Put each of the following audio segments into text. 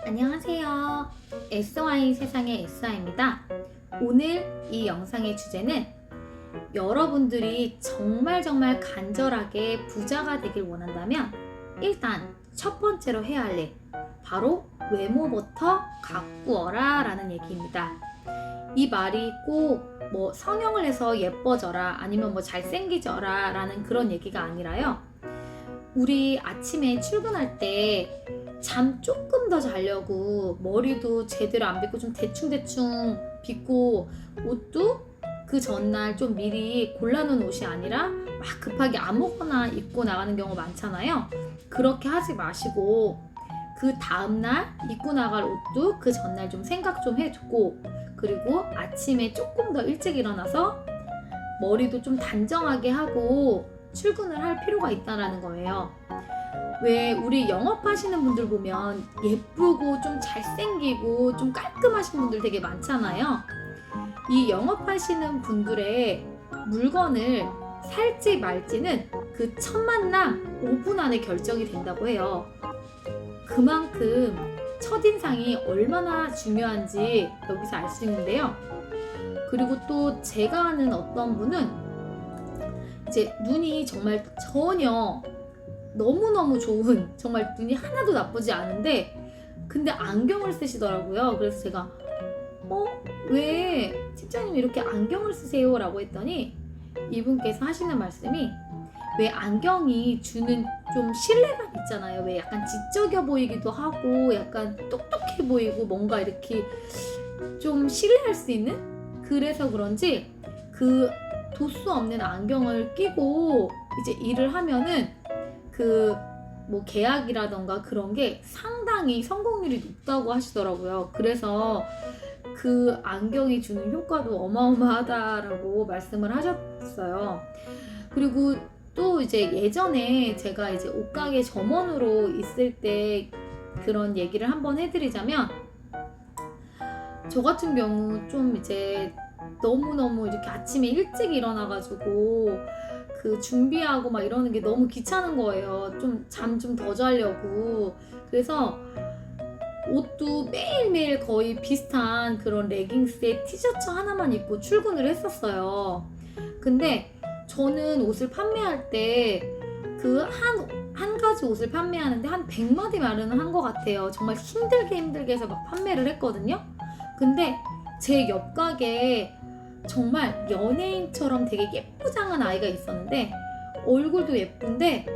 안녕하세요. SY 세상의 SY입니다. 오늘 이 영상의 주제는 여러분들이 정말 간절하게 부자가 되길 원한다면 일단 첫 번째로 해야 할 일, 바로 외모부터 가꾸어라 라는 얘기입니다. 이 말이 꼭 성형을 해서 예뻐져라 아니면 잘생기져라 라는 그런 얘기가 아니라요. 우리 아침에 출근할 때 잠 조금 더 자려고 머리도 제대로 안 빗고 좀 대충 빗고 옷도 그 전날 좀 미리 골라놓은 옷이 아니라 막 급하게 아무거나 입고 나가는 경우 많잖아요. 그렇게 하지 마시고 그 다음날 입고 나갈 옷도 그 전날 좀 생각 좀 해두고, 그리고 아침에 조금 더 일찍 일어나서 머리도 좀 단정하게 하고 출근을 할 필요가 있다는 거예요. 왜 우리 영업하시는 분들 보면 예쁘고 좀 잘생기고 좀 깔끔하신 분들 되게 많잖아요. 이 영업하시는 분들의 물건을 살지 말지는 그 첫 만남 5분 안에 결정이 된다고 해요. 그만큼 첫인상이 얼마나 중요한지 여기서 알 수 있는데요. 그리고 또 제가 아는 어떤 분은 이제 눈이 정말 전혀 너무너무 좋은, 정말 눈이 하나도 나쁘지 않은데 근데 안경을 쓰시더라고요. 그래서 제가 왜 팀장님 이렇게 안경을 쓰세요? 라고 했더니 이분께서 하시는 말씀이, 왜 안경이 주는 좀 신뢰감 있잖아요. 왜 약간 지적여 보이기도 하고 약간 똑똑해 보이고 뭔가 이렇게 좀 신뢰할 수 있는, 그래서 그런지 그 도수 없는 안경을 끼고 이제 일을 하면은 계약이라던가 그런 게 상당히 성공률이 높다고 하시더라고요. 그래서 그 안경이 주는 효과도 어마어마하다라고 말씀을 하셨어요. 그리고 또 이제 예전에 제가 이제 옷가게 점원으로 있을 때 그런 얘기를 한번 해드리자면, 저 같은 경우 좀 이제 너무너무 이렇게 아침에 일찍 일어나가지고 그 준비하고 막 이러는 게 너무 귀찮은 거예요. 좀 잠 좀 더 자려고. 그래서 옷도 매일매일 거의 비슷한 그런 레깅스에 티셔츠 하나만 입고 출근을 했었어요. 근데 저는 옷을 판매할 때 그 한 가지 옷을 판매하는데 한 100마디 말은 한 것 같아요. 정말 힘들게 해서 막 판매를 했거든요. 근데 제 옆 가게에 정말 연예인처럼 되게 예쁘장한 아이가 있었는데, 얼굴도 예쁜데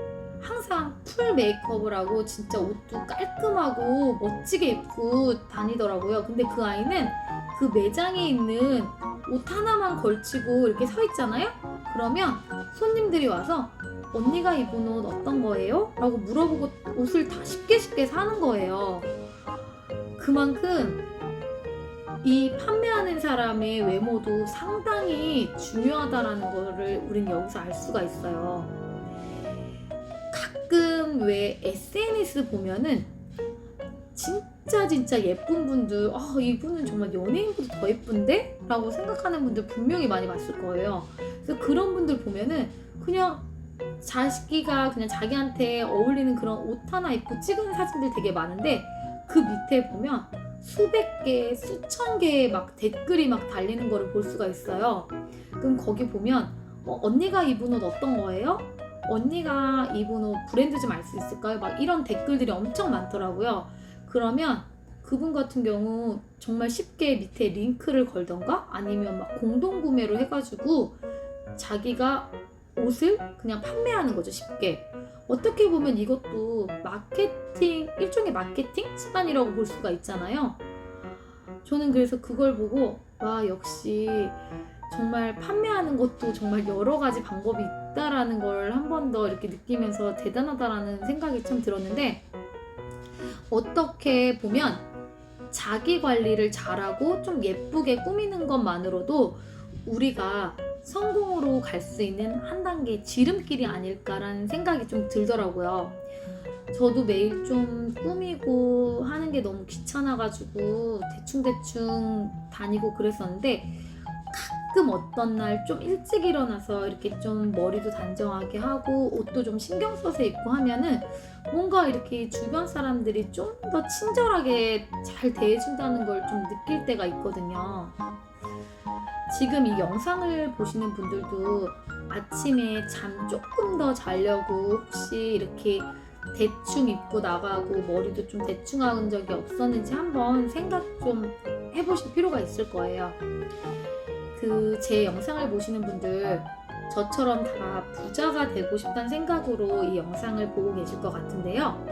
항상 풀 메이크업을 하고 진짜 옷도 깔끔하고 멋지게 입고 다니더라고요. 근데 그 아이는 그 매장에 있는 옷 하나만 걸치고 이렇게 서 있잖아요. 그러면 손님들이 와서 언니가 입은 옷 어떤 거예요? 라고 물어보고 옷을 다 쉽게 사는 거예요. 그만큼 이 판매하는 사람의 외모도 상당히 중요하다라는 거를 우린 여기서 알 수가 있어요. 가끔 왜 SNS 보면은 진짜 예쁜 분들, 이분은 정말 연예인보다 더 예쁜데? 라고 생각하는 분들 분명히 많이 봤을 거예요. 그래서 그런 분들 보면은 그냥 자기가 그냥 자기한테 어울리는 그런 옷 하나 입고 찍은 사진들 되게 많은데, 그 밑에 보면 수백 개, 수천 개의 막 댓글이 막 달리는 거를 볼 수가 있어요. 그럼 거기 보면 언니가 입은 옷 어떤 거예요? 언니가 입은 옷 브랜드 좀 알 수 있을까요? 막 이런 댓글들이 엄청 많더라고요. 그러면 그분 같은 경우 정말 쉽게 밑에 링크를 걸던가 아니면 막 공동구매로 해가지고 자기가 옷을 그냥 판매하는 거죠, 쉽게. 어떻게 보면 이것도 마케팅, 일종의 마케팅 수단이라고 볼 수가 있잖아요. 저는 그래서 그걸 보고 와, 역시 정말 판매하는 것도 정말 여러 가지 방법이 있다라는 걸 한 번 더 이렇게 느끼면서 대단하다라는 생각이 참 들었는데, 어떻게 보면 자기 관리를 잘하고 좀 예쁘게 꾸미는 것만으로도 우리가 성공으로 갈 수 있는 한 단계 지름길이 아닐까라는 생각이 좀 들더라고요. 저도 매일 좀 꾸미고 하는 게 너무 귀찮아가지고 대충 다니고 그랬었는데, 가끔 어떤 날 좀 일찍 일어나서 이렇게 좀 머리도 단정하게 하고 옷도 좀 신경 써서 입고 하면은 뭔가 이렇게 주변 사람들이 좀 더 친절하게 잘 대해준다는 걸 좀 느낄 때가 있거든요. 지금 이 영상을 보시는 분들도 아침에 잠 조금 더 자려고 혹시 이렇게 대충 입고 나가고 머리도 좀 대충 한 적이 없었는지 한번 생각 좀 해보실 필요가 있을 거예요. 제 영상을 보시는 분들 저처럼 다 부자가 되고 싶다는 생각으로 이 영상을 보고 계실 것 같은데요.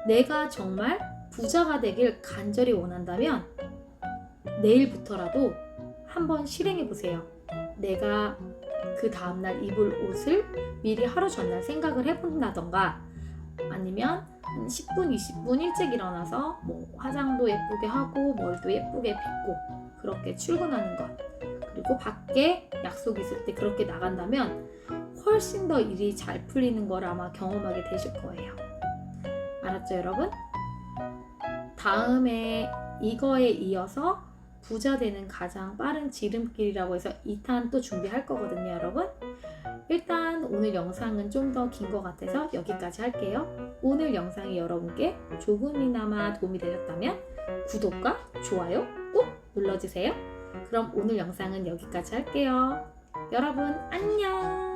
내가 정말 부자가 되길 간절히 원한다면 내일부터라도 한번 실행해 보세요. 내가 그 다음날 입을 옷을 미리 하루 전날 생각을 해본다던가 아니면 한 10분, 20분 일찍 일어나서 화장도 예쁘게 하고 머리도 예쁘게 빗고 그렇게 출근하는 것, 그리고 밖에 약속 있을 때 그렇게 나간다면 훨씬 더 일이 잘 풀리는 걸 아마 경험하게 되실 거예요. 알았죠, 여러분? 다음에 이거에 이어서 부자 되는 가장 빠른 지름길이라고 해서 2탄 또 준비할 거거든요, 여러분. 일단 오늘 영상은 좀 더 긴 것 같아서 여기까지 할게요. 오늘 영상이 여러분께 조금이나마 도움이 되셨다면 구독과 좋아요 꼭 눌러주세요. 그럼 오늘 영상은 여기까지 할게요. 여러분 안녕!